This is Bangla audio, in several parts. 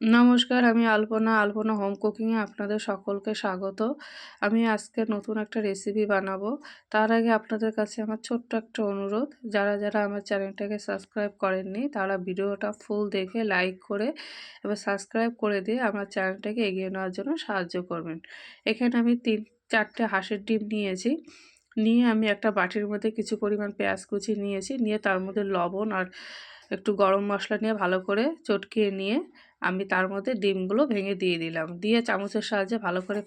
নমস্কার, আমি আলপনা হোম কুকিংয়ে আপনাদের সকলকে স্বাগত। আমি আজকে নতুন একটা রেসিপি বানাবো। তার আগে আপনাদের কাছে আমার ছোট্ট একটা অনুরোধ, যারা আমার চ্যানেলটাকে সাবস্ক্রাইব করেননি, তারা ভিডিওটা ফুল দেখে লাইক করে এবার সাবস্ক্রাইব করে দিয়ে আমার চ্যানেলটাকে এগিয়ে নেওয়ার জন্য সাহায্য করবেন। এখানে আমি 3-4টে হাঁসের ডিম নিয়েছি। নিয়ে আমি একটা বাটির মধ্যে কিছু পরিমাণ পেঁয়াজ কুচি নিয়েছি। নিয়ে তার মধ্যে লবণ আর একটু গরম মশলা নিয়ে ভালো করে চটকিয়ে নিয়ে আমি তার মধ্যে ডিমগুলো ভেঙে দিয়ে দিলাম। দিয়ে চামচের সাহায্যে ভালো করে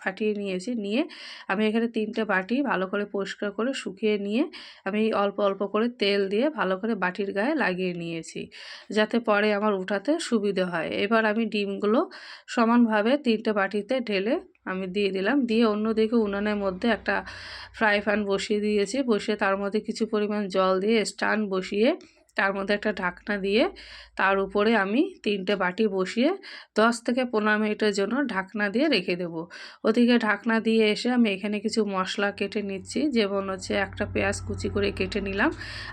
ফাটিয়ে নিয়েছি। নিয়ে আমি এখানে 3টে বাটি ভালো করে পরিষ্কার করে শুকিয়ে নিয়ে আমি অল্প অল্প করে তেল দিয়ে ভালো করে বাটির গায়ে লাগিয়ে নিয়েছি, যাতে পরে আমার উঠাতে সুবিধে হয়। এবার আমি ডিমগুলো সমানভাবে 3টে বাটিতে ঢেলে আমি দিয়ে দিলাম। দিয়ে অন্যদিকে উনানের মধ্যে একটা ফ্রাই প্যান বসিয়ে দিয়েছি। বসিয়ে তার মধ্যে কিছু পরিমাণ জল দিয়ে স্ট্যান্ড বসিয়ে তার মধ্যে একটা ঢাকনা দিয়ে তার উপরে আমি 3টে বাটি বসিয়ে 10 থেকে 15 মিনিটের জন্য ঢাকনা দিয়ে রেখে দেবো। ওদিকে ঢাকনা দিয়ে এসে আমি এখানে কিছু মশলা কেটে নিচ্ছি। যেমন হচ্ছে একটা পেঁয়াজ কুচি করে কেটে নিলাম,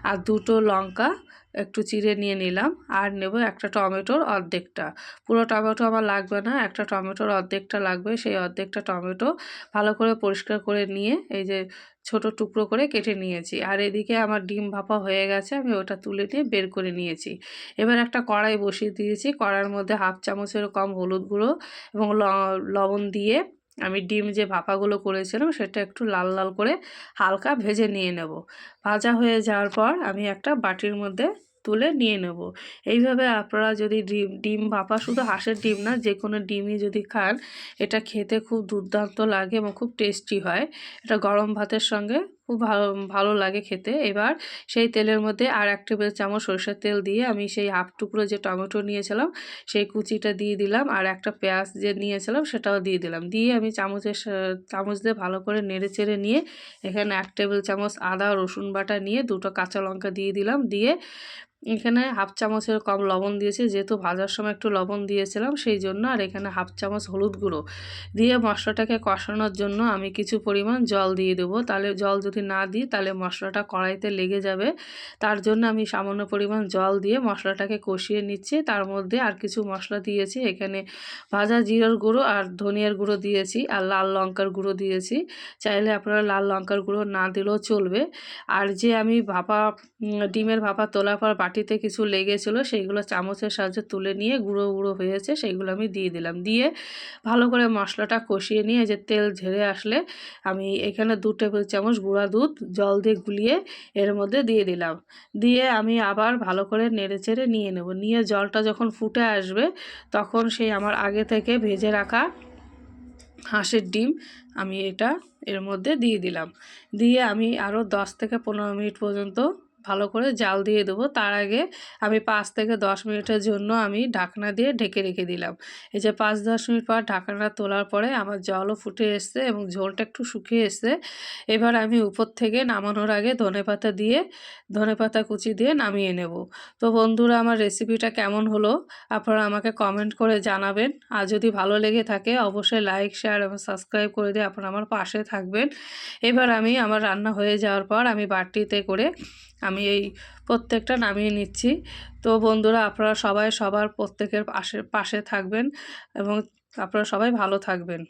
আর 2টো লঙ্কা একটু চিড়ে নিয়ে নিলাম, আর নেব একটা টমেটোর অর্ধেকটা। পুরো টমেটো আমার লাগবে না, একটা টমেটোর অর্ধেকটা লাগবে। সেই অর্ধেকটা টমেটো ভালো করে পরিষ্কার করে নিয়ে এই যে ছোট টুকরো করে কেটে নিয়েছি। আর এদিকে আমার ডিম ভাপা হয়ে গেছে, আমি ওটা তুলে নিয়ে বের করে নিয়েছি। এবার একটা কড়াই বসিয়ে দিয়েছি। কড়াইয়ের মধ্যে 1/2 চামচের কম হলুদ গুঁড়ো এবং লবণ দিয়ে আমি ডিম যে ভাপাগুলো করেছিলাম সেটা একটু লাল লাল করে হালকা ভেজে নিয়ে নেব। ভাজা হয়ে যাওয়ার পর আমি একটা বাটির মধ্যে তুলে নিয়ে নেব। এইভাবে আপনারা যদি ডিম ভাপা, শুধু হাঁসের ডিম না, যে কোনো ডিমই যদি খান, এটা খেতে খুব দুর্দান্ত লাগে এবং খুব টেস্টি হয়। এটা গরম ভাতের সঙ্গে খুব ভালো ভালো লাগে খেতে। এবার সেই তেলের মধ্যে আর 1 টেবিল চামচ সরষের তেল দিয়ে আমি সেই হাফ টুকরো যে টমেটো নিয়েছিলাম সেই কুচিটা দিয়ে দিলাম, আর একটা পেঁয়াজ যে নিয়েছিলাম সেটাও দিয়ে দিলাম। দিয়ে আমি চামচ দিয়ে ভালো করে নেড়ে চেড়ে নিয়ে এখানে 1 টেবিল চামচ আদা রসুন বাটা নিয়ে 2টো কাঁচা লঙ্কা দিয়ে দিলাম। দিয়ে এখানে 1/2 চামচের কম লবণ দিয়েছি, যেহেতু ভাজার সময় একটু লবণ দিয়েছিলাম সেই জন্য। আর এখানে 1/2 চামচ হলুদ গুঁড়ো দিয়ে মশলাটাকে কষানোর জন্য আমি কিছু পরিমাণ জল দিয়ে দেবো। তাহলে জল যদি না দিই তাহলে মশলাটা কড়াইতে লেগে যাবে। তার জন্য আমি সামান্য পরিমাণ জল দিয়ে মশলাটাকে কষিয়ে নিচ্ছি। তার মধ্যে আর কিছু মশলা দিয়েছি, এখানে ভাজা জিরার গুঁড়ো আর ধনিয়ার গুঁড়ো দিয়েছি, আর লাল লঙ্কার গুঁড়ো দিয়েছি। চাইলে আপনারা লাল লঙ্কার গুঁড়ো না দিলেও চলবে। আর যে আমি ডিমের ভাপা তোলার পর বাটিতে কিছু লেগেছিলো সেইগুলো চামচের সাহায্যে তুলে নিয়ে গুঁড়ো গুঁড়ো হয়েছে সেইগুলো আমি দিয়ে দিলাম। দিয়ে ভালো করে মশলাটা কষিয়ে নিয়ে যে তেল ঝেড়ে আসলে আমি এখানে 2 টেবিল চামচ গুঁড়া দুধ জল দিয়ে গুলিয়ে এর মধ্যে দিয়ে দিলাম। দিয়ে আমি আবার ভালো করে নেড়েচেড়ে নিয়ে নেব। নিয়ে জলটা যখন ফুটে আসবে তখন সেই আমার আগে থেকে ভেজে রাখা হাঁসের ডিম আমি এটা এর মধ্যে দিয়ে দিলাম। দিয়ে আমি আরও 10 থেকে 15 মিনিট পর্যন্ত ভালো করে জাল দিয়ে দেবো। তার আগে আমি 5 থেকে 10 মিনিটের জন্য আমি ঢাকনা দিয়ে ঢেকে রেখে দিলাম। এই যে 5-10 মিনিট পর ঢাকনাটা তোলার পরে আমার জলও ফুটে এসছে এবং ঝোলটা একটু শুকিয়ে এসছে। এবার আমি উপর থেকে নামানোর আগে ধনেপাতা কুচি দিয়ে নামিয়ে নেব। তো বন্ধুরা, আমার রেসিপিটা কেমন হলো আপনারা আমাকে কমেন্ট করে জানাবেন। আর যদি ভালো লেগে থাকে অবশ্যই লাইক, শেয়ার এবং সাবস্ক্রাইব করে দিয়ে আপনারা আমার পাশে থাকবেন। এবার আমার রান্না হয়ে যাওয়ার পর আমি বাটিতে করে আমি এই প্রত্যেকটা নামিয়ে নিচ্ছি। তো বন্ধুরা, আপনারা সবাই সবার প্রত্যেকের পাশে থাকবেন এবং আপনারা সবাই ভালো থাকবেন।